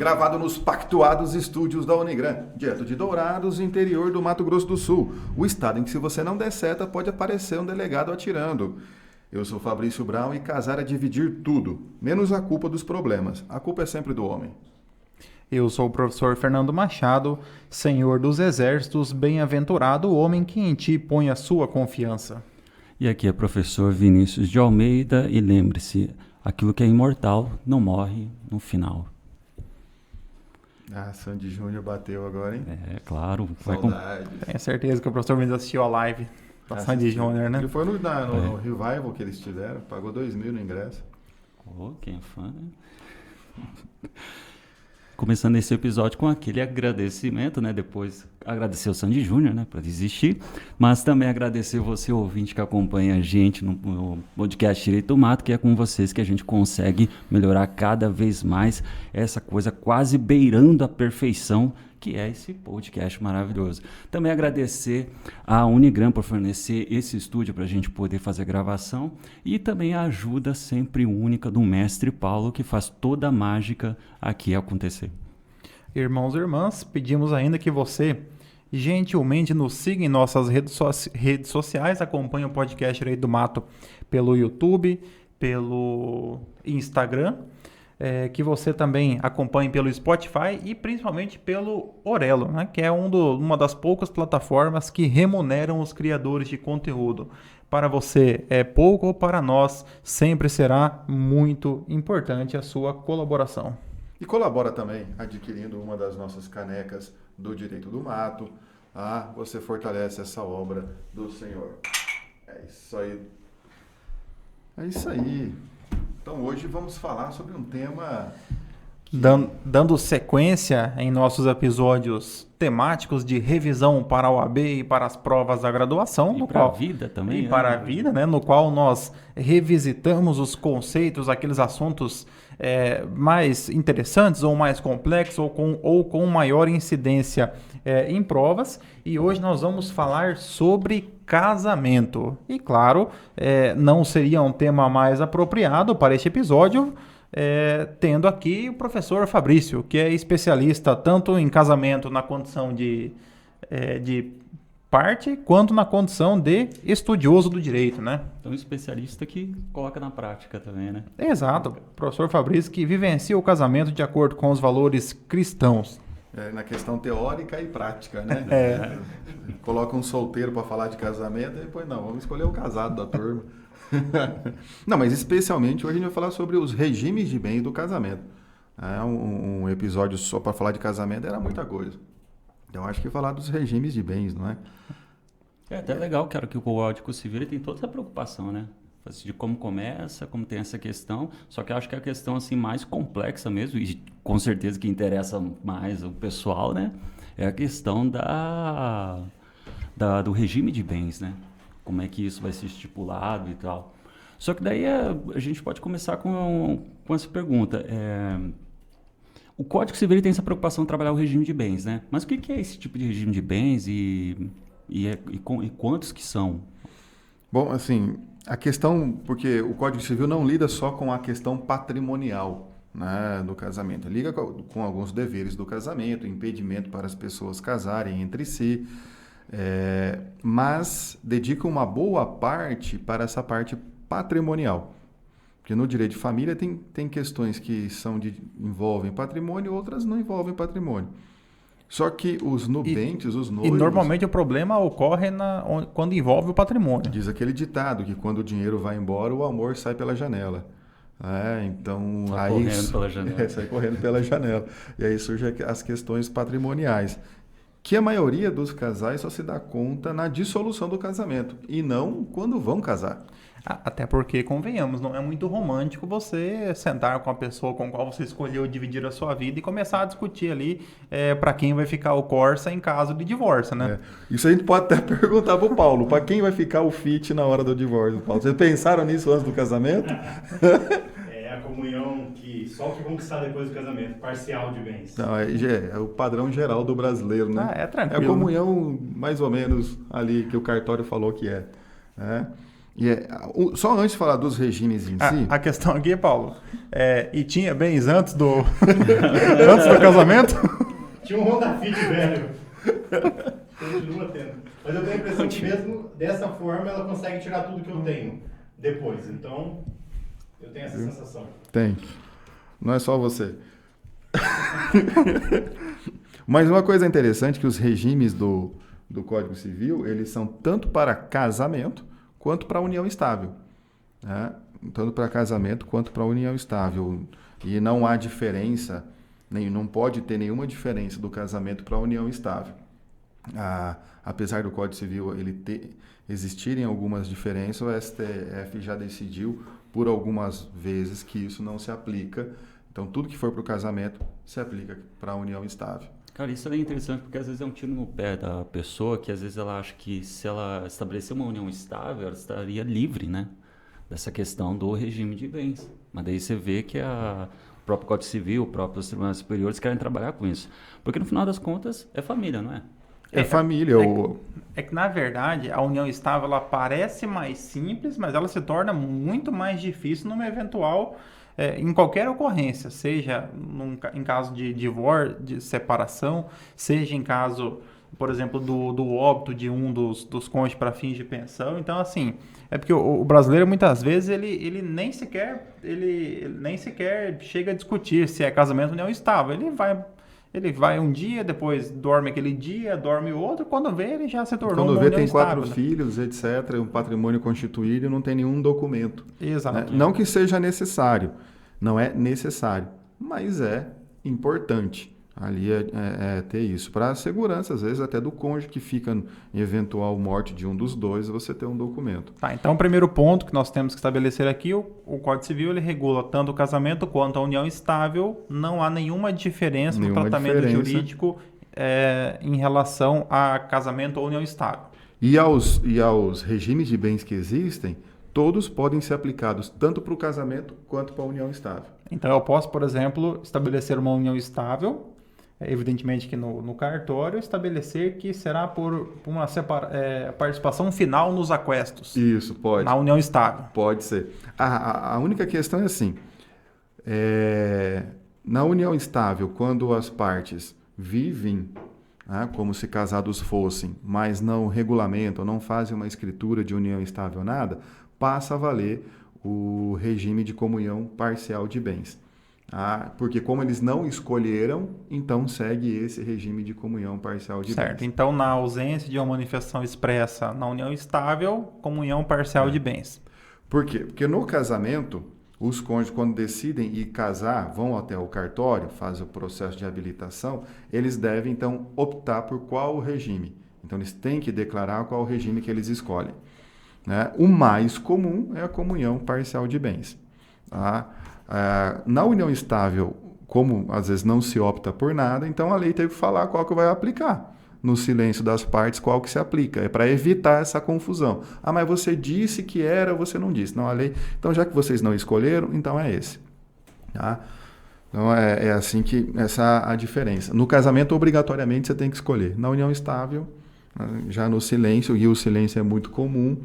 Gravado nos pactuados estúdios da Unigran, direto de Dourados, interior do Mato Grosso do Sul. O estado em que, se você não der seta, pode aparecer um delegado atirando. Eu sou Fabrício Brown e casar é dividir tudo, menos a culpa dos problemas. A culpa é sempre do homem. Eu sou o professor Fernando Machado, senhor dos exércitos, bem-aventurado o homem que em ti põe a sua confiança. E aqui é o professor Vinícius de Almeida e lembre-se, aquilo que é imortal não morre no final. Sandy Júnior bateu agora, hein? É, claro. Saudade. Tenho certeza que o professor Vinícius assistiu a live da Sandy Júnior, né? Ele foi no Revival que eles tiveram, pagou 2.000 no ingresso. Quem é fã, né? Começando esse episódio com aquele agradecimento, né? Depois agradecer o Sandy Júnior, né? Por existir, mas também agradecer você, ouvinte, que acompanha a gente no podcast Direito do Mato, que é com vocês que a gente consegue melhorar cada vez mais essa coisa quase beirando a perfeição, que é esse podcast maravilhoso. Também agradecer a Unigran por fornecer esse estúdio para a gente poder fazer a gravação e também a ajuda sempre única do mestre Paulo, que faz toda a mágica aqui acontecer. Irmãos e irmãs, pedimos ainda que você gentilmente nos siga em nossas redes sociais, acompanhe o podcast Direito do Mato pelo YouTube, pelo Instagram, que você também acompanhe pelo Spotify e principalmente pelo Orelo, né, que é uma das poucas plataformas que remuneram os criadores de conteúdo. Para você é pouco, ou para nós sempre será muito importante a sua colaboração. E colabora também adquirindo uma das nossas canecas do Direito do Mato. Você fortalece essa obra do Senhor. É isso aí. É isso aí. Então hoje vamos falar sobre um tema dando sequência em nossos episódios temáticos de revisão para a OAB e para as provas da graduação. E para a vida também. E para a vida, né? No qual nós revisitamos os conceitos, aqueles assuntos mais interessantes ou mais complexos ou com maior incidência em provas. E hoje nós vamos falar sobre casamento. E claro, não seria um tema mais apropriado para este episódio, tendo aqui o professor Fabrício, que é especialista tanto em casamento na condição de parte, quanto na condição de estudioso do direito, né? Então, especialista que coloca na prática também, né? Exato, professor Fabrício, que vivencia o casamento de acordo com os valores cristãos. Na questão teórica e prática, né? Coloca um solteiro para falar de casamento e depois vamos escolher o casado da turma. Não, mas especialmente hoje a gente vai falar sobre os regimes de bens do casamento. Um episódio só para falar de casamento era muita coisa. Então acho que falar dos regimes de bens, não é? É até legal, cara, que o Código Civil ele tem toda essa preocupação, né? De como começa, como tem essa questão, só que eu acho que é a questão assim, mais complexa mesmo, e com certeza que interessa mais o pessoal, né? É a questão do regime de bens, né? Como é que isso vai ser estipulado e tal. Só que daí a gente pode começar com essa pergunta. O Código Civil tem essa preocupação de trabalhar o regime de bens, né? Mas o que é esse tipo de regime de bens e quantos que são? Bom, assim, a questão, porque o Código Civil não lida só com a questão patrimonial, né, do casamento. Liga com alguns deveres do casamento, impedimento para as pessoas casarem entre si, mas dedica uma boa parte para essa parte patrimonial. Porque no direito de família tem questões que envolvem patrimônio, outras não envolvem patrimônio. Só que os nubentes, os noivos... E normalmente o problema ocorre quando envolve o patrimônio. Diz aquele ditado que quando o dinheiro vai embora, o amor sai pela janela. Então, sai correndo pela janela. Sai correndo pela janela. E aí surgem as questões patrimoniais, que a maioria dos casais só se dá conta na dissolução do casamento, e não quando vão casar. Até porque, convenhamos, não é muito romântico você sentar com a pessoa com a qual você escolheu dividir a sua vida e começar a discutir ali para quem vai ficar o Corsa em caso de divórcio, né? Isso a gente pode até perguntar para o Paulo, para quem vai ficar o Fit na hora do divórcio, Paulo? Vocês pensaram nisso antes do casamento? A comunhão que só o que conquistar depois do casamento, parcial de bens. Não, é o padrão geral do brasileiro, né? É tranquilo. É a comunhão mais ou menos ali que o cartório falou que é. E só antes de falar dos regimes em si... A questão aqui, Paulo, e tinha bens antes do, antes do casamento? Tinha um Honda Fit velho. Continua tendo. Mas eu tenho a impressão que mesmo dessa forma ela consegue tirar tudo que eu tenho depois. Então, eu tenho essa sensação. Tem. Não é só você. Mas uma coisa interessante é que os regimes do Código Civil, eles são tanto para casamento quanto para união estável. Né? Tanto para casamento quanto para união estável. E não há diferença, não pode ter nenhuma diferença do casamento para a união estável. Apesar do Código Civil existirem algumas diferenças, o STF já decidiu por algumas vezes que isso não se aplica. Então, tudo que for para o casamento se aplica para a união estável. Cara, isso é interessante porque às vezes é um tiro no pé da pessoa que às vezes ela acha que se ela estabelecer uma união estável, ela estaria livre, né? Dessa questão do regime de bens. Mas daí você vê que o próprio Código Civil, os próprios tribunais superiores querem trabalhar com isso. Porque no final das contas é família, não é? É família. É que, na verdade, a união estável ela parece mais simples, mas ela se torna muito mais difícil numa eventual, em qualquer ocorrência, seja em caso de divórcio, de separação, seja em caso, por exemplo, do óbito de um dos cônjuges para fins de pensão. Então, assim, é porque o brasileiro, muitas vezes, ele nem sequer chega a discutir se é casamento ou união estável. Ele vai um dia, depois dorme aquele dia, dorme outro, quando vê ele já se tornou Quando uma vê união tem estável, 4 filhos, etc., um patrimônio constituído e não tem nenhum documento. Exato. Né? Não que seja necessário, não é necessário, mas é importante ali ter isso. Para a segurança, às vezes, até do cônjuge que fica em eventual morte de um dos dois, você ter um documento. Tá, então o primeiro ponto que nós temos que estabelecer aqui, o Código Civil ele regula tanto o casamento quanto a união estável, não há nenhuma diferença no tratamento jurídico em relação a casamento ou união estável. E aos regimes de bens que existem, todos podem ser aplicados tanto para o casamento quanto para a união estável. Então eu posso, por exemplo, estabelecer uma união estável, evidentemente que no cartório, estabelecer que será por uma participação final nos aquestos. Isso, pode. Na união estável. Pode ser. A única questão é assim, na união estável, quando as partes vivem como se casados fossem, mas não regulamentam, não fazem uma escritura de união estável nada, passa a valer o regime de comunhão parcial de bens. Porque como eles não escolheram, então segue esse regime de comunhão parcial de bens. Certo. Então, na ausência de uma manifestação expressa na união estável, comunhão parcial de bens. Por quê? Porque no casamento, os cônjuges, quando decidem ir casar, vão até o cartório, fazem o processo de habilitação, eles devem, então, optar por qual regime. Então, eles têm que declarar qual regime que eles escolhem. Né? O mais comum é a comunhão parcial de bens. Na união estável, como às vezes não se opta por nada, então a lei teve que falar qual que vai aplicar. No silêncio das partes, qual que se aplica. É para evitar essa confusão. Mas você disse que era, você não disse. Não, a lei... Então, já que vocês não escolheram, então é esse. Tá? Então, é assim que essa a diferença. No casamento, obrigatoriamente, você tem que escolher. Na união estável, já no silêncio, e o silêncio é muito comum,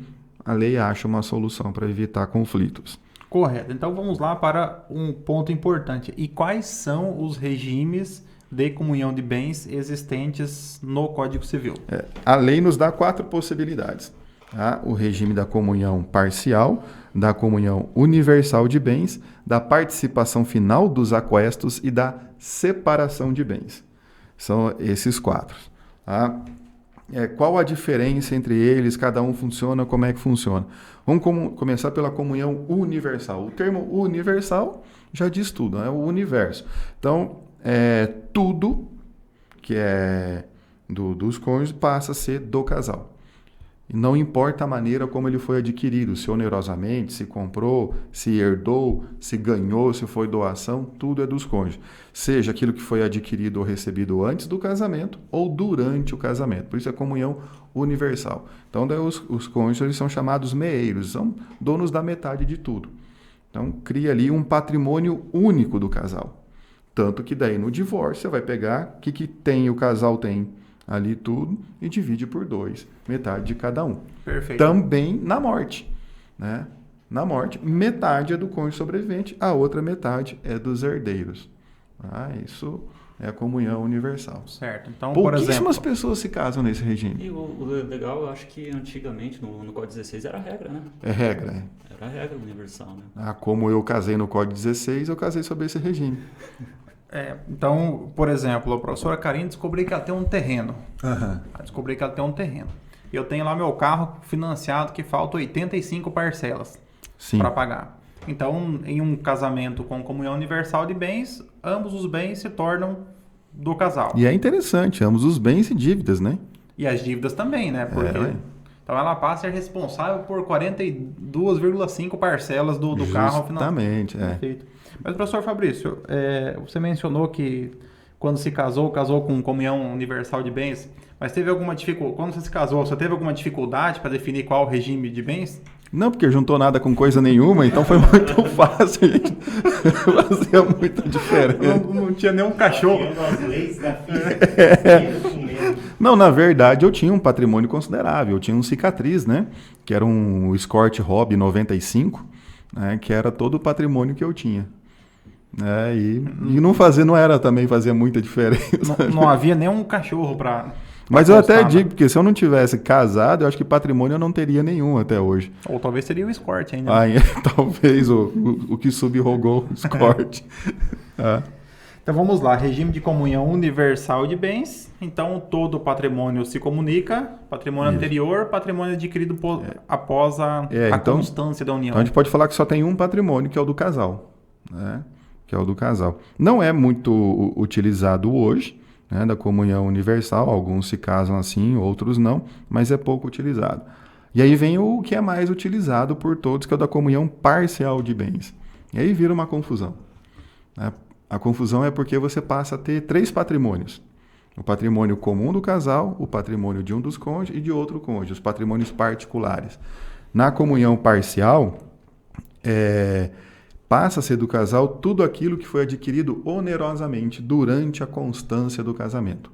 a lei acha uma solução para evitar conflitos. Correto. Então vamos lá para um ponto importante. E quais são os regimes de comunhão de bens existentes no Código Civil? A lei nos dá 4 possibilidades. Tá? O regime da comunhão parcial, da comunhão universal de bens, da participação final dos aquestos e da separação de bens. São esses 4. Tá? Qual a diferença entre eles? Cada um funciona? Como é que funciona? Vamos começar pela comunhão universal. O termo universal já diz tudo, é o universo. Então, tudo que é dos cônjuges passa a ser do casal. E não importa a maneira como ele foi adquirido, se onerosamente, se comprou, se herdou, se ganhou, se foi doação, tudo é dos cônjuges. Seja aquilo que foi adquirido ou recebido antes do casamento ou durante o casamento. Por isso é comunhão universal. Então, daí os cônjuges eles são chamados meeiros, são donos da metade de tudo. Então, cria ali um patrimônio único do casal. Tanto que daí no divórcio você vai pegar o que o casal tem ali tudo e divide por 2, metade de cada um. Perfeito. Também na morte. né? Na morte, metade é do cônjuge sobrevivente, a outra metade é dos herdeiros. Isso é a comunhão universal. Certo. Então, por Pouquíssimas exemplo, pessoas se casam nesse regime. E o legal, eu acho que antigamente, no Código 16, era a regra, né? É regra, é. Era a regra universal, né? Como eu casei no Código 16, eu casei sob esse regime. então, por exemplo, a professora Karine descobriu que ela tem um terreno. Descobri que ela tem um terreno. Eu tenho lá meu carro financiado que falta 85 parcelas para pagar. Então, em um casamento com comunhão universal de bens, ambos os bens se tornam do casal. E é interessante, ambos os bens e dívidas, né? E as dívidas também, né? Porque então ela passa a ser responsável por 42,5 parcelas do carro financiado. Justamente, Perfeito. Mas, professor Fabrício, você mencionou que quando se casou com comunhão universal de bens, mas teve alguma dificuldade? Quando você se casou, você teve alguma dificuldade para definir qual o regime de bens? Não, porque juntou nada com coisa nenhuma, então foi muito fácil, gente. Fazia muita diferença. Não tinha nenhum cachorro. As leis da física. Não, na verdade, eu tinha um patrimônio considerável. Eu tinha um cicatriz, né? Que era um Escort Hobby 95, né? Que era todo o patrimônio que eu tinha. E não era também fazia muita diferença. Não havia nenhum cachorro para... Mas eu até digo, porque se eu não tivesse casado, eu acho que patrimônio eu não teria nenhum até hoje. Ou talvez seria o Escort ainda. Talvez o que subrogou o Escort. Então vamos lá, regime de comunhão universal de bens. Então todo patrimônio se comunica, patrimônio anterior, patrimônio adquirido após a constância da união. Então a gente pode falar que só tem um patrimônio, que é o do casal. Né? Que é o do casal. Não é muito utilizado hoje, né, da comunhão universal. Alguns se casam assim, outros não, mas é pouco utilizado. E aí vem o que é mais utilizado por todos, que é o da comunhão parcial de bens. E aí vira uma confusão. Né? A confusão é porque você passa a ter 3 patrimônios. O patrimônio comum do casal, o patrimônio de um dos cônjuges e de outro cônjuge, os patrimônios particulares. Na comunhão parcial, passa a ser do casal tudo aquilo que foi adquirido onerosamente durante a constância do casamento.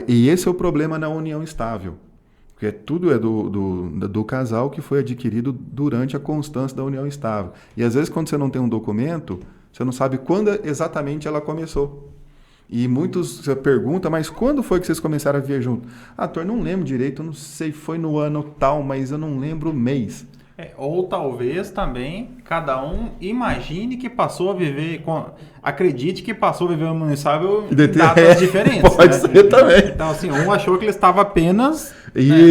E esse é o problema na união estável, porque tudo é do casal que foi adquirido durante a constância da união estável. E às vezes quando você não tem um documento, você não sabe quando exatamente ela começou. E muitos você pergunta, mas quando foi que vocês começaram a viver junto? Doutor, não lembro direito, não sei, foi no ano tal, mas eu não lembro o mês. Ou talvez também cada um imagine que passou a viver, acredite que passou a viver uma união em datas diferentes. Pode ser também. Então, assim, um achou que ele estava apenas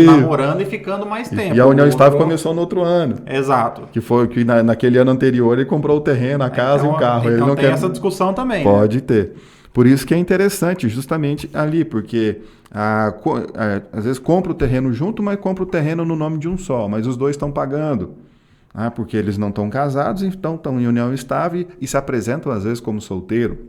namorando e ficando mais tempo. E a união estável começou no outro ano. Exato. Que foi que naquele ano anterior ele comprou o terreno, a casa e o carro. Então ele não tem quer... essa discussão também. Pode ter. Por isso que é interessante, justamente ali, porque às vezes compra o terreno junto, mas compra o terreno no nome de um só, mas os dois estão pagando, porque eles não estão casados, então estão em união estável e se apresentam às vezes como solteiro.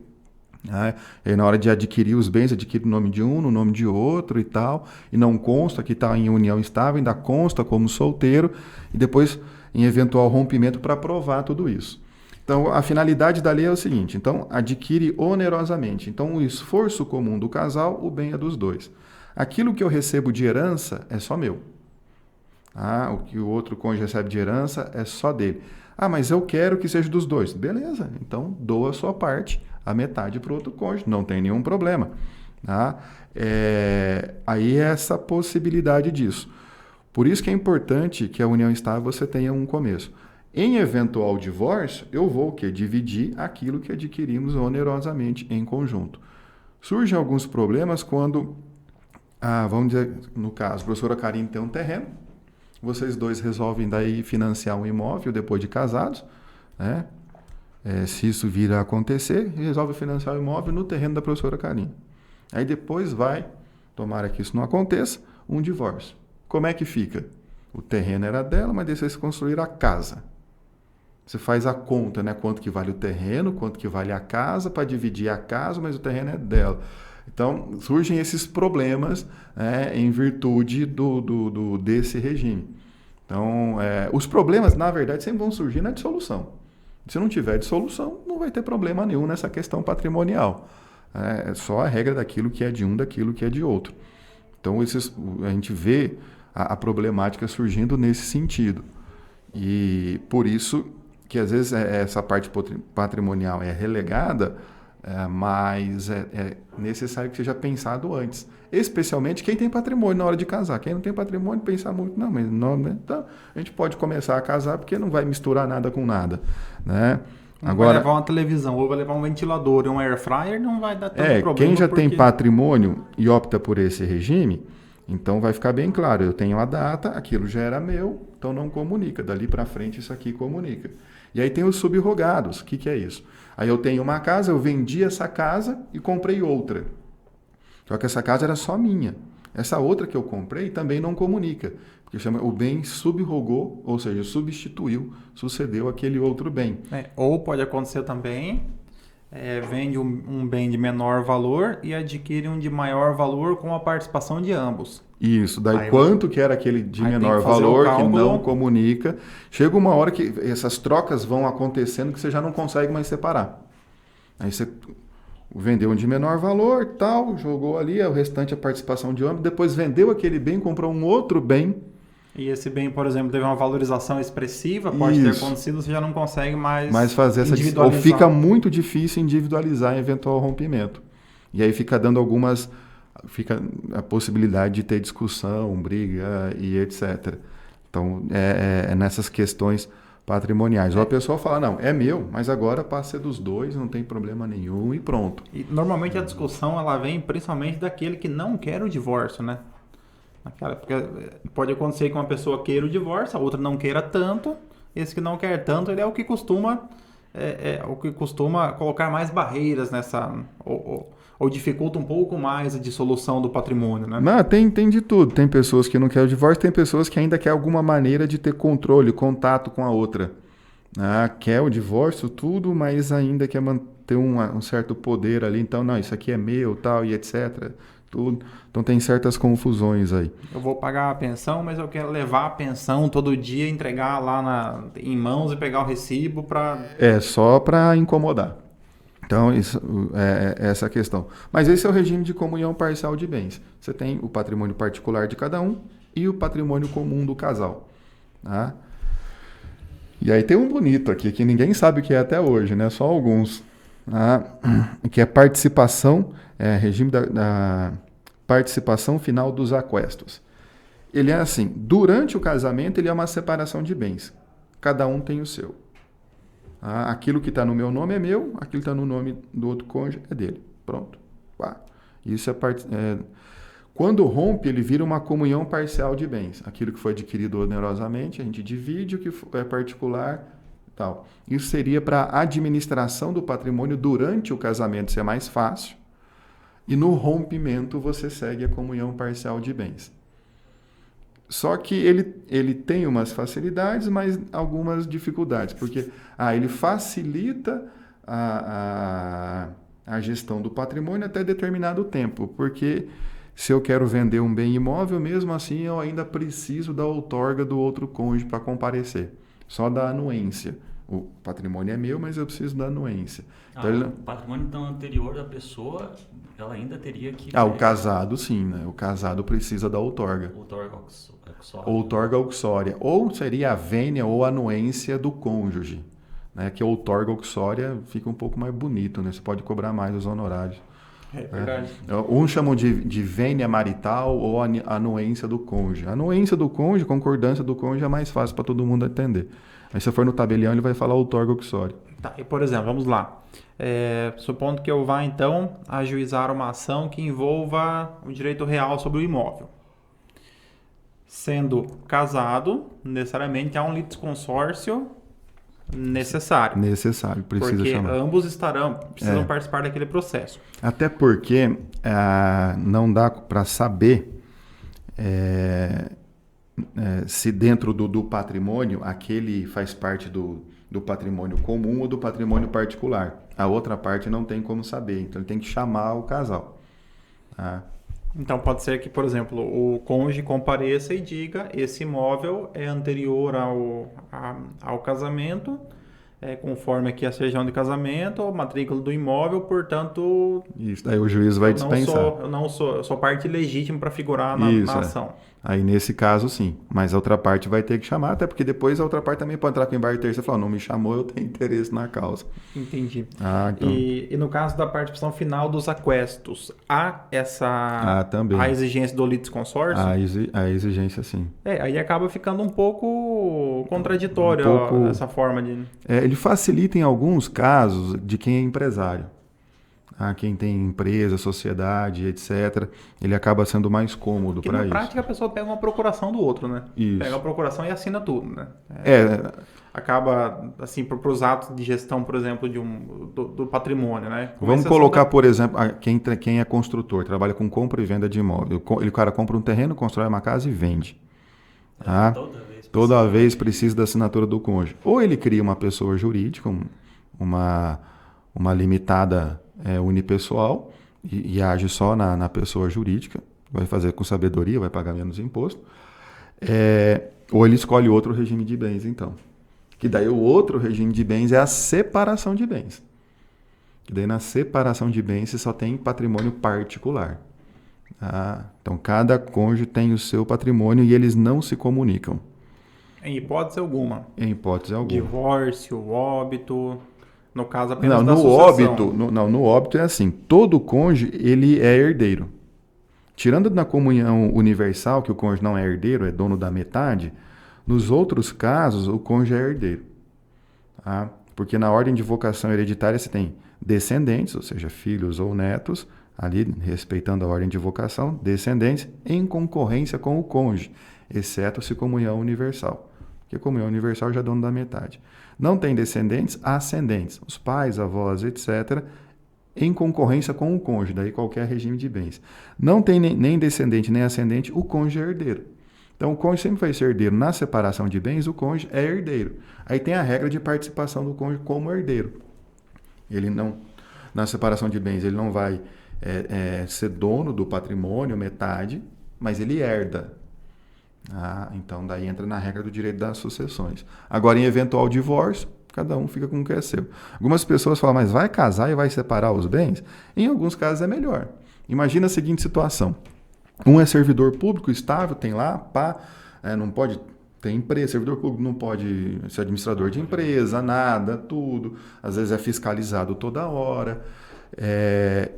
E na hora de adquirir os bens, adquire o nome de um, no nome de outro e tal, e não consta que está em união estável, ainda consta como solteiro, e depois em eventual rompimento para provar tudo isso. Então, a finalidade da lei é o seguinte, então, adquire onerosamente. Então, o esforço comum do casal, o bem é dos dois. Aquilo que eu recebo de herança é só meu. O que o outro cônjuge recebe de herança é só dele. Mas eu quero que seja dos dois. Beleza, então doa a sua parte, a metade para o outro cônjuge, não tem nenhum problema. Aí é essa possibilidade disso. Por isso que é importante que a união estável você tenha um começo. Em eventual divórcio, eu vou dividir aquilo que adquirimos onerosamente em conjunto. Surgem alguns problemas quando, vamos dizer, no caso, a professora Karine tem um terreno, vocês dois resolvem daí financiar um imóvel depois de casados, né? Se isso vir a acontecer, resolve financiar o imóvel no terreno da professora Karine. Aí depois vai, tomara que isso não aconteça, um divórcio. Como é que fica? O terreno era dela, mas daí vocês construíram a casa. Você faz a conta, né? Quanto que vale o terreno, quanto que vale a casa, para dividir a casa, mas o terreno é dela. Então, surgem esses problemas, né, em virtude desse regime. Então, os problemas, na verdade, sempre vão surgir na dissolução. Se não tiver dissolução, não vai ter problema nenhum nessa questão patrimonial. É só a regra daquilo que é de um, daquilo que é de outro. Então, a gente vê a problemática surgindo nesse sentido. E por isso que às vezes essa parte patrimonial é relegada, mas é necessário que seja pensado antes. Especialmente quem tem patrimônio na hora de casar. Quem não tem patrimônio, pensar muito, não, mas não, né? Então, a gente pode começar a casar porque não vai misturar nada com nada, né? Agora, vai levar uma televisão ou vai levar um ventilador e um air fryer, não vai dar tanto problema. Quem já tem patrimônio e opta por esse regime, então vai ficar bem claro, eu tenho a data, aquilo já era meu, então não comunica. Dali para frente isso aqui comunica. E aí tem os subrogados. O que é isso? Aí eu tenho uma casa, eu vendi essa casa e comprei outra. Só que essa casa era só minha. Essa outra que eu comprei também não comunica. Porque chama o bem subrogou, ou seja, substituiu, sucedeu aquele outro bem. Ou pode acontecer também, vende um bem de menor valor e adquire um de maior valor com a participação de ambos. Isso, daí quanto que era aquele de menor valor que não comunica. Chega uma hora que essas trocas vão acontecendo que você já não consegue mais separar. Aí você vendeu um de menor valor, tal, jogou ali, o restante a participação de ambos, depois vendeu aquele bem, comprou um outro bem. E esse bem, por exemplo, teve uma valorização expressiva, pode ter acontecido, você já não consegue mais fazer essa individualizar. Ou fica muito difícil individualizar em eventual rompimento. E aí fica a possibilidade de ter discussão, briga e etc. Então, é nessas questões patrimoniais. Ou a pessoa fala, não, é meu, mas agora passa a ser dos dois, não tem problema nenhum e pronto. E normalmente a discussão ela vem principalmente daquele que não quer o divórcio, né? Porque pode acontecer que uma pessoa queira o divórcio, a outra não queira tanto. Esse que não quer tanto, ele é o que costuma colocar mais barreiras nessa ou dificulta um pouco mais a dissolução do patrimônio, né? Não, tem de tudo. Tem pessoas que não querem o divórcio, tem pessoas que ainda querem alguma maneira de ter controle, contato com a outra. Quer o divórcio, tudo, mas ainda quer manter um certo poder ali. Então, não, isso aqui é meu, tal, e etc. Tudo. Então, tem certas confusões aí. Eu vou pagar a pensão, mas eu quero levar a pensão todo dia, entregar lá em mãos e pegar o recibo para... só para incomodar. Então, isso é essa a questão. Mas esse é o regime de comunhão parcial de bens. Você tem o patrimônio particular de cada um e o patrimônio comum do casal. Tá? E aí tem um bonito aqui, que ninguém sabe o que é até hoje, né? Só alguns. Tá? Que é participação, regime da participação final dos aquestos. Ele é assim, durante o casamento ele é uma separação de bens. Cada um tem o seu. Aquilo que está no meu nome é meu, aquilo que está no nome do outro cônjuge é dele. Pronto. Isso quando rompe, ele vira uma comunhão parcial de bens. Aquilo que foi adquirido onerosamente, a gente divide, o que é particular, tal. Isso seria para a administração do patrimônio durante o casamento ser mais fácil. E no rompimento você segue a comunhão parcial de bens. Só que ele tem umas facilidades, mas algumas dificuldades, porque ele facilita a gestão do patrimônio até determinado tempo, porque se eu quero vender um bem imóvel, mesmo assim eu ainda preciso da outorga do outro cônjuge para comparecer, só da anuência. O patrimônio é meu, mas eu preciso da anuência. Então, o patrimônio então, anterior da pessoa, ela ainda teria que... o casado sim, né? O casado precisa da outorga. Outorga uxória. Ou seria a vênia ou anuência do cônjuge. Né? Que a outorga uxória fica um pouco mais bonito, né? Você pode cobrar mais os honorários. É verdade. Uns chamam de vênia marital ou anuência do cônjuge. A anuência do cônjuge, concordância do cônjuge é mais fácil para todo mundo entender. Aí se for no tabelião, ele vai falar outorga uxória. Tá, e por exemplo, vamos lá. Supondo que eu vá, então, ajuizar uma ação que envolva o direito real sobre o imóvel. Sendo casado, necessariamente há um litisconsórcio necessário. Necessário, precisa porque chamar. Porque ambos precisam participar daquele processo. Até porque não dá para saber se dentro do patrimônio aquele faz parte do patrimônio comum ou do patrimônio particular. A outra parte não tem como saber, então ele tem que chamar o casal. Então pode ser que, por exemplo, o cônjuge compareça e diga: esse imóvel é anterior ao casamento, conforme aqui a certidão de casamento, a matrícula do imóvel, portanto... Isso, daí o juiz vai dispensar. Eu sou parte legítima para figurar na ação. Aí, nesse caso, sim. Mas a outra parte vai ter que chamar, até porque depois a outra parte também pode entrar com embargo terceiro e falar, não me chamou, eu tenho interesse na causa. Entendi. Então... E no caso da participação final dos aquestos, há também. a exigência do litisconsórcio? A exigência, sim. Aí acaba ficando um pouco contraditório essa forma de... Ele facilita em alguns casos de quem é empresário. Quem tem empresa, sociedade, etc., ele acaba sendo mais cômodo para isso. Na prática, a pessoa pega uma procuração do outro, né? Isso. Pega a procuração e assina tudo, né? Acaba, assim, para os atos de gestão, por exemplo, do patrimônio, né? Vamos colocar, por exemplo, quem é construtor, trabalha com compra e venda de imóvel. O cara compra um terreno, constrói uma casa e vende. Toda vez precisa da assinatura do cônjuge. Ou ele cria uma pessoa jurídica, uma limitada unipessoal, e age só na pessoa jurídica, vai fazer com sabedoria, vai pagar menos imposto. Ou ele escolhe outro regime de bens, então. Que daí o outro regime de bens é a separação de bens. Que daí na separação de bens você só tem patrimônio particular. Então cada cônjuge tem o seu patrimônio e eles não se comunicam. Em hipótese alguma. Em hipótese alguma. Divórcio, óbito, no caso apenas da sucessão. No óbito é assim, todo cônjuge ele é herdeiro. Tirando na comunhão universal, que o cônjuge não é herdeiro, é dono da metade, nos outros casos o cônjuge é herdeiro. Porque na ordem de vocação hereditária você tem descendentes, ou seja, filhos ou netos, ali respeitando a ordem de vocação, descendentes em concorrência com o cônjuge, exceto se comunhão universal. Porque comunhão universal já é dono da metade. Não tem descendentes, ascendentes, os pais, avós, etc., em concorrência com o cônjuge, daí qualquer regime de bens. Não tem nem descendente nem ascendente, o cônjuge é herdeiro. Então o cônjuge sempre vai ser herdeiro. Na separação de bens, o cônjuge é herdeiro. Aí tem a regra de participação do cônjuge como herdeiro. Ele não, na separação de bens, ele não vai ser dono do patrimônio, metade, mas ele herda. Então daí entra na regra do direito das sucessões. Agora, em eventual divórcio, cada um fica com o que é seu. Algumas pessoas falam, mas vai casar e vai separar os bens? Em alguns casos é melhor. Imagina a seguinte situação. Um é servidor público estável, tem lá, não pode ter empresa, servidor público não pode ser administrador de empresa, nada, tudo. Às vezes é fiscalizado toda hora.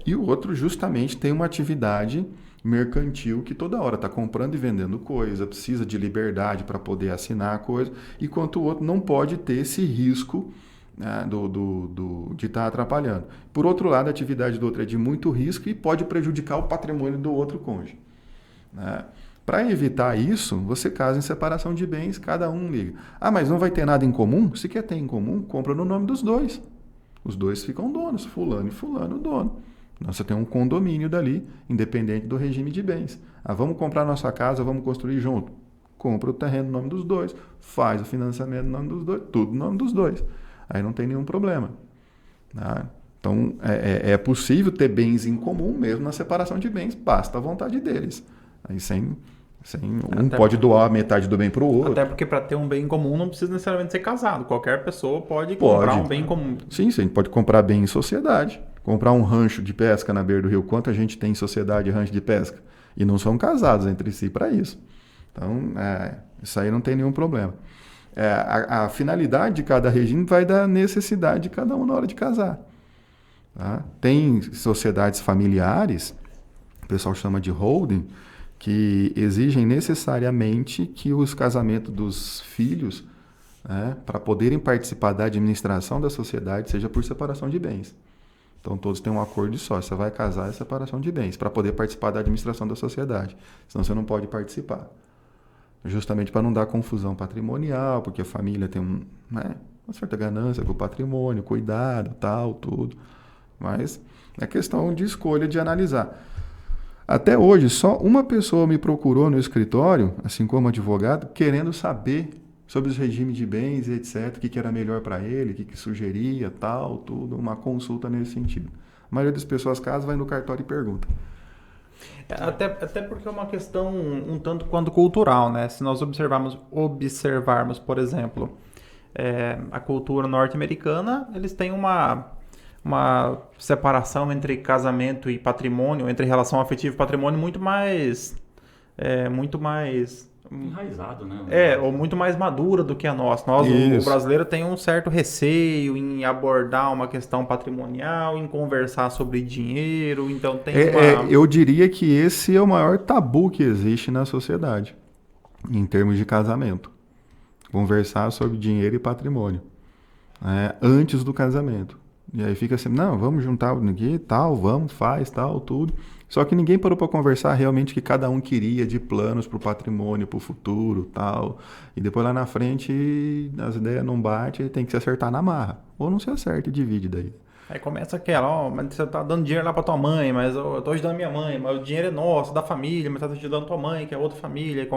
E o outro justamente tem uma atividade mercantil que toda hora está comprando e vendendo coisa, precisa de liberdade para poder assinar a coisa, enquanto o outro não pode ter esse risco, né, de estar atrapalhando. Por outro lado, a atividade do outro é de muito risco e pode prejudicar o patrimônio do outro cônjuge. Para evitar isso, você casa em separação de bens, cada um liga. Mas não vai ter nada em comum? Se quer ter em comum, compra no nome dos dois. Os dois ficam donos, fulano e fulano dono. Então, você tem um condomínio dali, independente do regime de bens. Vamos comprar nossa casa, vamos construir junto. Compra o terreno no nome dos dois, faz o financiamento no nome dos dois, tudo no nome dos dois. Aí não tem nenhum problema. Então, é possível ter bens em comum mesmo na separação de bens, basta a vontade deles. Aí um pode doar metade do bem para o outro. Até porque para ter um bem comum não precisa necessariamente ser casado. Qualquer pessoa pode comprar um bem comum. Sim, você pode comprar bem em sociedade. Comprar um rancho de pesca na beira do rio. Quanta gente tem em sociedade rancho de pesca? E não são casados entre si para isso. Então, isso aí não tem nenhum problema. A finalidade de cada regime vai da necessidade de cada um na hora de casar. Tem sociedades familiares, o pessoal chama de holding, que exigem necessariamente que os casamentos dos filhos, para poderem participar da administração da sociedade, seja por separação de bens. Então, todos têm um acordo de sócio. Você vai casar, é separação de bens, para poder participar da administração da sociedade. Senão, você não pode participar. Justamente para não dar confusão patrimonial, porque a família tem uma certa ganância com o patrimônio, cuidado, tal, tudo. Mas é questão de escolha, de analisar. Até hoje, só uma pessoa me procurou no escritório, assim como advogado, querendo saber sobre os regimes de bens e etc., o que era melhor para ele, o que sugeria, tal, tudo, uma consulta nesse sentido. A maioria das pessoas casam, vai no cartório e pergunta. Até porque é uma questão um tanto quanto cultural, né? Se nós observarmos, por exemplo, a cultura norte-americana, eles têm uma separação entre casamento e patrimônio, entre relação afetiva e patrimônio muito mais muito mais... Enraizado, né? Ou muito mais madura do que a nossa. O brasileiro tem um certo receio em abordar uma questão patrimonial, em conversar sobre dinheiro, então tem Eu diria que esse é o maior tabu que existe na sociedade, em termos de casamento. Conversar sobre dinheiro e patrimônio, antes do casamento. E aí fica assim, não, vamos juntar aqui, tal, vamos, faz, tal, tudo. Só que ninguém parou para conversar realmente o que cada um queria de planos para o patrimônio, para o futuro, tal. E depois lá na frente as ideias não batem, tem que se acertar na marra. Ou não se acerta e divide daí. Aí começa aquela, mas você tá dando dinheiro lá pra tua mãe, mas eu tô ajudando minha mãe, mas o dinheiro é nosso, da família, mas tá ajudando tua mãe, que é outra família.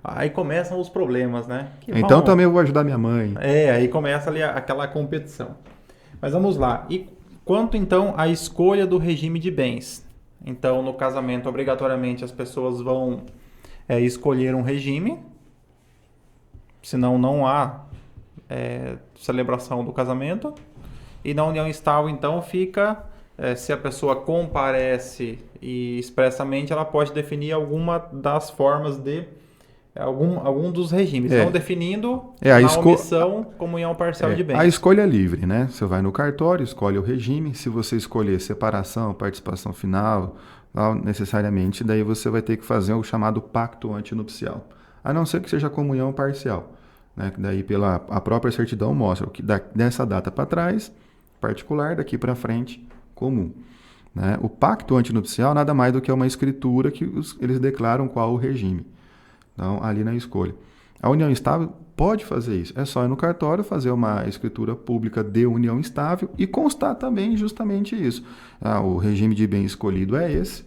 Aí começam os problemas, né? Então também eu vou ajudar minha mãe. Aí começa ali aquela competição. Mas vamos lá. E quanto então à escolha do regime de bens? Então, no casamento, obrigatoriamente as pessoas vão escolher um regime, senão não há celebração do casamento. E na união estável, então, fica, se a pessoa comparece e expressamente, ela pode definir alguma das formas de algum dos regimes. Estão definindo na omissão, comunhão parcial de bens. A escolha é livre, né? Você vai no cartório, escolhe o regime. Se você escolher separação, participação final, necessariamente, daí você vai ter que fazer o chamado pacto antinupcial. A não ser que seja comunhão parcial, né? Que daí a própria certidão mostra que dessa data para trás, particular, daqui para frente, comum. Né? O pacto antinupcial nada mais do que uma escritura que eles declaram qual o regime. Então, ali na escolha. A união estável pode fazer isso. É só ir no cartório, fazer uma escritura pública de união estável e constar também justamente isso. O regime de bem escolhido é esse,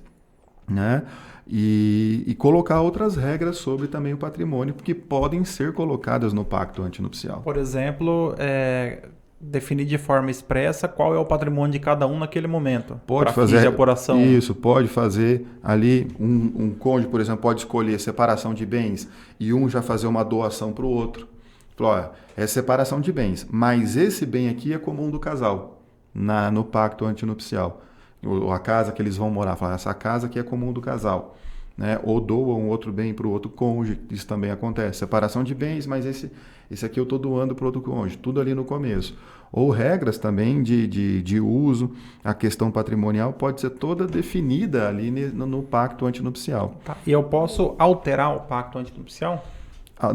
né? E colocar outras regras sobre também o patrimônio que podem ser colocadas no pacto antinupcial. Por exemplo, definir de forma expressa qual é o patrimônio de cada um naquele momento. Pode fazer de apuração. Isso, pode fazer ali um cônjuge, por exemplo, pode escolher separação de bens e um já fazer uma doação para o outro. Falou, é separação de bens, mas esse bem aqui é comum do casal, no pacto antinupcial. A casa que eles vão morar, falar, essa casa aqui é comum do casal. Né? Ou doam um outro bem para o outro cônjuge, isso também acontece. Separação de bens, mas esse aqui eu estou doando para o outro cônjuge, tudo ali no começo. Ou regras também de uso, a questão patrimonial pode ser toda definida ali no pacto antinupcial. Tá. E eu posso alterar o pacto antinupcial?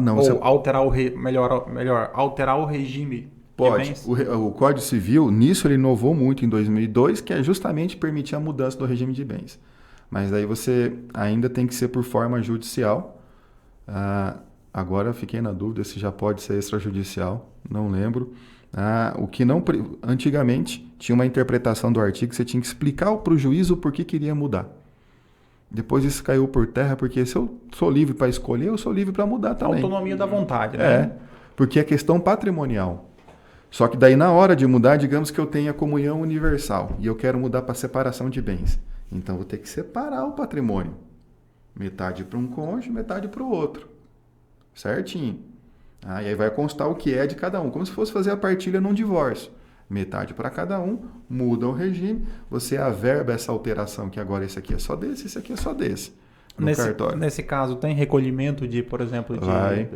Não, ou alterar alterar o regime? Pode. O Código Civil, nisso ele inovou muito em 2002, que é justamente permitir a mudança do regime de bens. Mas daí você ainda tem que ser por forma judicial. Agora eu fiquei na dúvida se já pode ser extrajudicial, não lembro. O que não, antigamente tinha uma interpretação do artigo que você tinha que explicar para o juiz o porquê queria mudar. Depois isso caiu por terra, porque se eu sou livre para escolher, eu sou livre para mudar também. A autonomia da vontade, né? Porque é questão patrimonial. Só que daí na hora de mudar, digamos que eu tenha comunhão universal e eu quero mudar para separação de bens. Então, vou ter que separar o patrimônio. Metade para um cônjuge, metade para o outro. Certinho. E aí vai constar o que é de cada um. Como se fosse fazer a partilha num divórcio. Metade para cada um, muda o regime, você averba essa alteração, que agora esse aqui é só desse, esse aqui é só desse. Nesse caso, tem recolhimento por exemplo,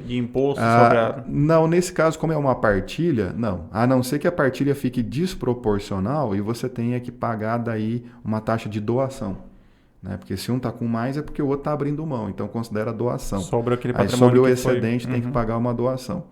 de imposto sobre a... Não, nesse caso, como é uma partilha, não. A não ser que a partilha fique desproporcional e você tenha que pagar daí uma taxa de doação. Né? Porque se um está com mais é porque o outro está abrindo mão, então considera doação. Sobre aquele patrimônio. Aí sobre o excedente tem que pagar uma doação,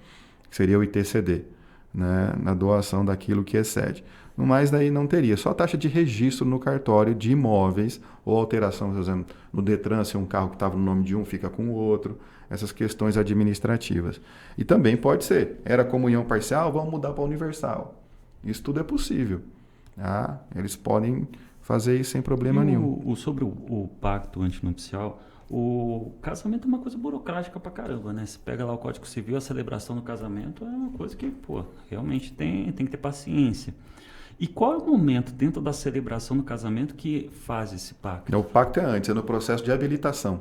que seria o ITCD, né? Na doação daquilo que excede. No mais, daí não teria. Só a taxa de registro no cartório de imóveis ou alteração, por exemplo, no Detran, se um carro que estava no nome de um fica com o outro, essas questões administrativas. E também pode ser, era comunhão parcial, vamos mudar para universal. Isso tudo é possível. Eles podem fazer isso sem problema nenhum. Sobre o pacto antinupcial, o casamento é uma coisa burocrática pra caramba, né? Você pega lá o Código Civil, a celebração do casamento é uma coisa que, realmente tem que ter paciência. E qual é o momento dentro da celebração do casamento que faz esse pacto? O pacto é antes, é no processo de habilitação.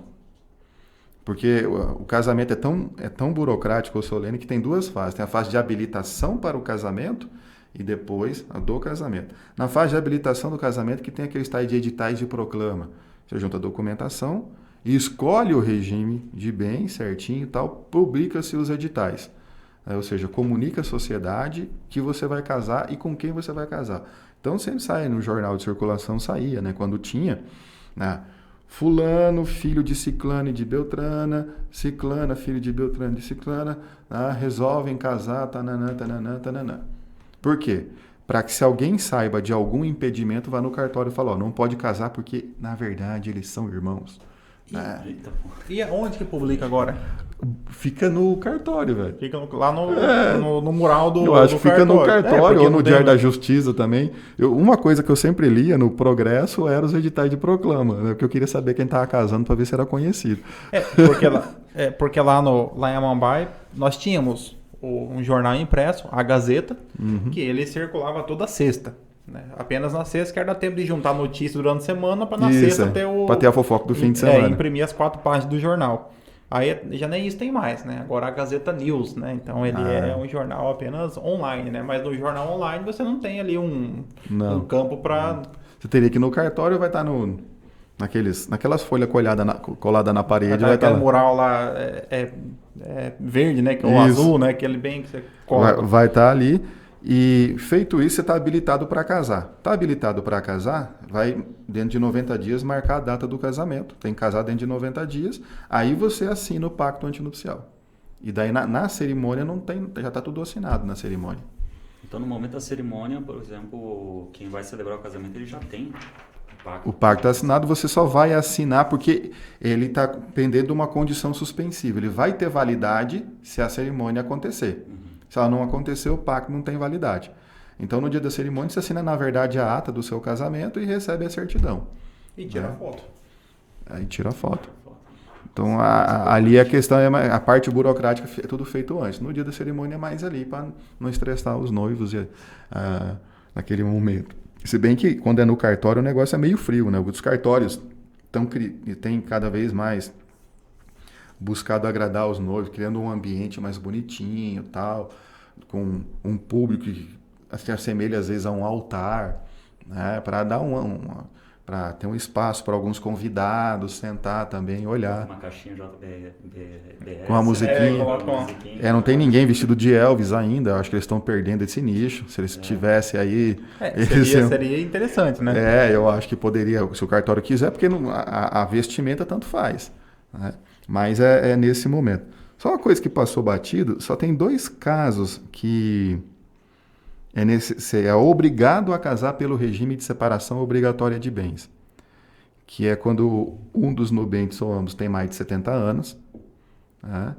Porque o casamento é tão burocrático ou solene que tem duas fases. Tem a fase de habilitação para o casamento e depois a do casamento. Na fase de habilitação do casamento que tem aqueles tais de editais de proclama. Você junta a documentação escolhe o regime de bens certinho e tal, publica-se os editais. Ou seja, comunica à sociedade que você vai casar e com quem você vai casar. Então sempre sai no jornal de circulação, saía, né? Quando tinha, né? Fulano, filho de Ciclano e de Beltrana, Ciclana, filho de Beltrano e de Ciclana, resolvem casar, tananã, tananã, tananã. Por quê? Para que se alguém saiba de algum impedimento, vá no cartório e fale, ó, não pode casar porque, na verdade, eles são irmãos. E aonde que publica agora? Fica no cartório, velho. Fica lá no mural do Eu acho que fica no cartório ou no porque Diário da Justiça também. Uma coisa que eu sempre lia no Progresso era os editais de proclama, né? Porque eu queria saber quem estava casando para ver se era conhecido. Porque lá em Amambai nós tínhamos um jornal impresso, a Gazeta, que ele circulava toda sexta. Né? Apenas na sexta, que era dar tempo de juntar notícias durante a semana para na sexta ter para ter a fofoca do fim de semana. Imprimir as 4 páginas do jornal. Aí já nem isso tem mais, né? Agora a Gazeta News, né? Então ele é um jornal apenas online, né? Mas no jornal online você não tem ali um campo para... Você teria que ir no cartório, vai estar naquelas folhas coladas na parede. Vai estar aquele mural lá verde, né? Que é o azul, né? Aquele bem que você cola. Vai estar ali. E feito isso, você está habilitado para casar. Está habilitado para casar, vai dentro de 90 dias marcar a data do casamento. Tem que casar dentro de 90 dias, aí você assina o pacto antinupcial. E daí na cerimônia não tem, já está tudo assinado na cerimônia. Então no momento da cerimônia, por exemplo, quem vai celebrar o casamento, ele já tem o pacto. O pacto assinado, você só vai assinar porque ele está pendendo de uma condição suspensiva. Ele vai ter validade se a cerimônia acontecer. Se ela não acontecer, o pacto não tem validade. Então, no dia da cerimônia, você assina, na verdade, a ata do seu casamento e recebe a certidão. E tira a foto. Aí tira a foto. Então, ali a questão a parte burocrática é tudo feito antes. No dia da cerimônia é mais ali, para não estressar os noivos naquele momento. Se bem que, quando é no cartório, o negócio é meio frio, né? Os cartórios têm cada vez mais buscado agradar os noivos, criando um ambiente mais bonitinho, tal, com um público que se assemelha às vezes a um altar, né, para dar para ter um espaço para alguns convidados sentar também, olhar. Uma caixinha JBS. Com a musiquinha. Não tem ninguém vestido de Elvis ainda, eu acho que eles estão perdendo esse nicho. Se eles tivessem aí... Seria interessante, né? Eu acho que poderia, se o cartório quiser, porque a vestimenta tanto faz, né? Mas é nesse momento. Só uma coisa que passou batido, só tem 2 casos que você é obrigado a casar pelo regime de separação obrigatória de bens. Que é quando um dos nubentes ou ambos tem mais de 70 anos. Né?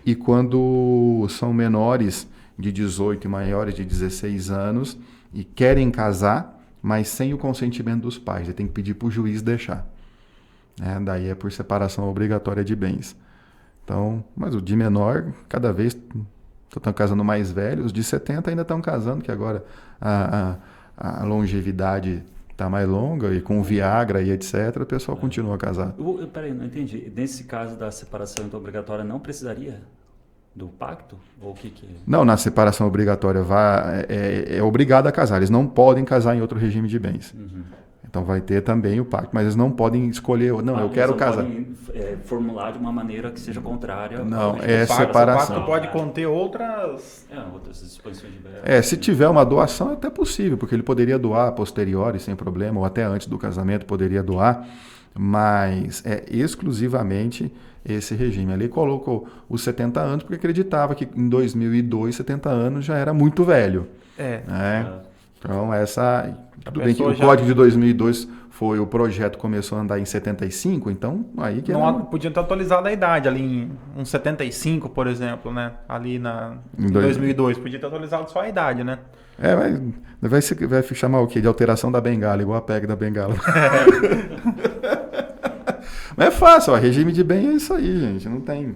E quando são menores de 18 e maiores de 16 anos e querem casar, mas sem o consentimento dos pais. Ele tem que pedir para o juiz deixar. Daí é por separação obrigatória de bens. Então, mas o de menor, cada vez estão casando mais velhos. Os de 70 ainda estão casando, que agora a longevidade está mais longa e com Viagra e etc, o pessoal continua casado. Peraí, não entendi. Nesse caso da separação obrigatória, não precisaria do pacto? Ou o que é? Não, na separação obrigatória é obrigado a casar. Eles não podem casar em outro regime de bens. Então vai ter também o pacto, mas eles não podem escolher, eu quero casar. Podem formular de uma maneira que seja contrária. Não, separação. O pacto pode conter outras disposições diversas. Se tiver uma doação é até possível, porque ele poderia doar a posteriori sem problema, ou até antes do casamento poderia doar, mas é exclusivamente esse regime. Ali colocou os 70 anos porque acreditava que em 2002, 70 anos já era muito velho. Então, tudo bem que o Código de 2002 o projeto começou a andar em 75, então aí que podia ter atualizado a idade ali em uns 75, por exemplo, né? Ali em 2002, podia ter atualizado só a idade, né? Vai chamar o quê? De alteração da bengala, igual a PEG da bengala. Mas é fácil, regime de bem é isso aí, gente, não tem...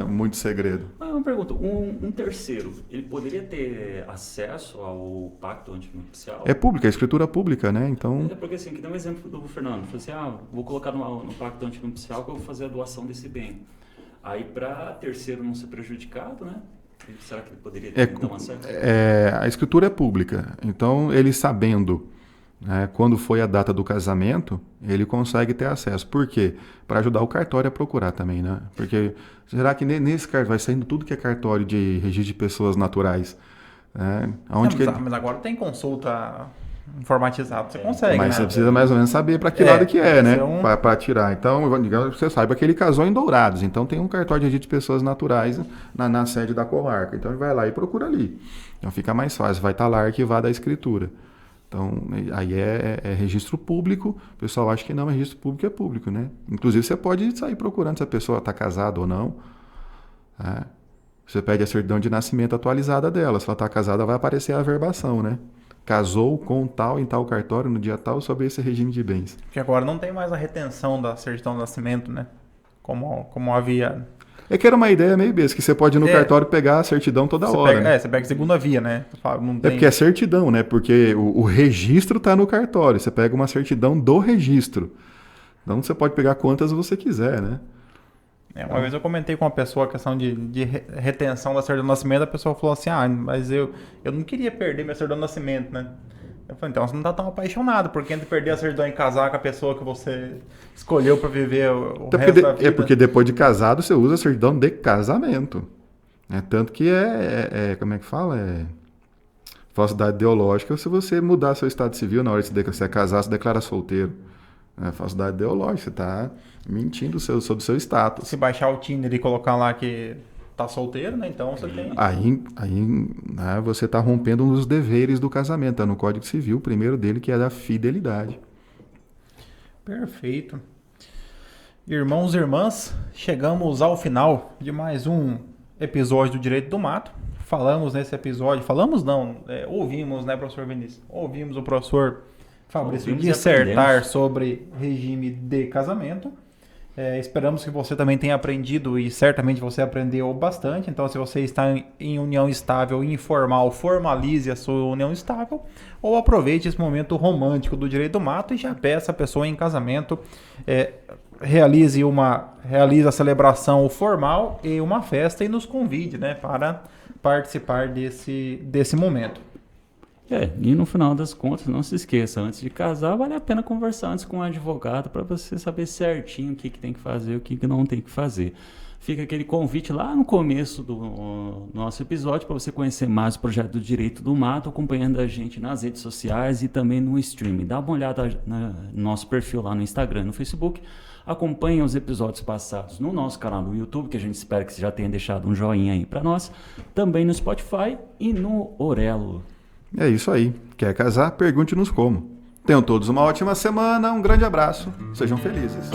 muito segredo. Uma pergunta, um terceiro, ele poderia ter acesso ao pacto antinupcial? É pública, é escritura pública, né? Então... Porque assim, que dá um exemplo do Fernando, falou assim, vou colocar no pacto antinupcial que eu vou fazer a doação desse bem. Aí para terceiro não ser prejudicado, né? Será que ele poderia ter então acesso? A escritura é pública, então ele sabendo né, quando foi a data do casamento, ele consegue ter acesso. Por quê? Para ajudar o cartório a procurar também, né? Porque será que nesse cartório vai saindo tudo que é cartório de registro de pessoas naturais? Né? Mas agora tem consulta informatizada, você consegue, Mas né? você precisa mais ou menos saber para que lado que é, né? um- Para tirar. Então, digamos, você saiba que ele casou em Dourados. Então, tem um cartório de registro de pessoas naturais na sede da comarca. Então, ele vai lá e procura ali. Então, fica mais fácil. Vai estar lá arquivada a escritura. Então, aí é registro público. O pessoal acha que não, mas registro público é público, né? Inclusive, você pode sair procurando se a pessoa está casada ou não. Né? Você pede a certidão de nascimento atualizada dela. Se ela está casada, vai aparecer a averbação, né? Casou com tal em tal cartório no dia tal sobre esse regime de bens. Porque agora não tem mais a retenção da certidão de nascimento, né? Como havia. É que era uma ideia meio besta, que você pode ir no cartório pegar a certidão toda hora. Pega, né? você pega segunda via, né? Não tem... É porque é certidão, né? Porque o registro está no cartório. Você pega uma certidão do registro. Então você pode pegar quantas você quiser, né? Uma vez eu comentei com uma pessoa a questão de retenção da certidão de nascimento, a pessoa falou assim, mas eu não queria perder minha certidão de nascimento, né? Eu falei, então você não tá tão apaixonado, porque entre perder a certidão e casar com a pessoa que você escolheu para viver o resto da vida... É porque depois de casado você usa a certidão de casamento. Tanto que como é que fala? Falsidade ideológica se você mudar seu estado civil na hora de você casar, você declara solteiro. Falsidade ideológica, você está mentindo sobre o seu status. Se baixar o Tinder e colocar lá que tá solteiro, né? Então você tem... Aí né, você está rompendo um dos deveres do casamento. Tá no Código Civil, o primeiro dele, que é da fidelidade. Perfeito. Irmãos e irmãs, chegamos ao final de mais um episódio do Direito do Mato. Falamos nesse episódio... ouvimos, né, professor Vinícius? Ouvimos o professor Fabrício dissertar sobre regime de casamento. Esperamos que você também tenha aprendido e certamente você aprendeu bastante. Então, se você está em união estável e informal, formalize a sua união estável ou aproveite esse momento romântico do direito do mato e já peça a pessoa em casamento. Realize a celebração formal e uma festa e nos convide, né, para participar desse momento. E no final das contas, não se esqueça, antes de casar, vale a pena conversar antes com um advogado para você saber certinho o que tem que fazer e o que não tem que fazer. Fica aquele convite lá no começo do nosso episódio para você conhecer mais o projeto do Direito do Mato, acompanhando a gente nas redes sociais e também no streaming. Dá uma olhada no nosso perfil lá no Instagram e no Facebook. Acompanhe os episódios passados no nosso canal no YouTube, que a gente espera que você já tenha deixado um joinha aí para nós. Também no Spotify e no Orelo. É isso aí. Quer casar? Pergunte-nos como. Tenham todos uma ótima semana, um grande abraço. Sejam felizes.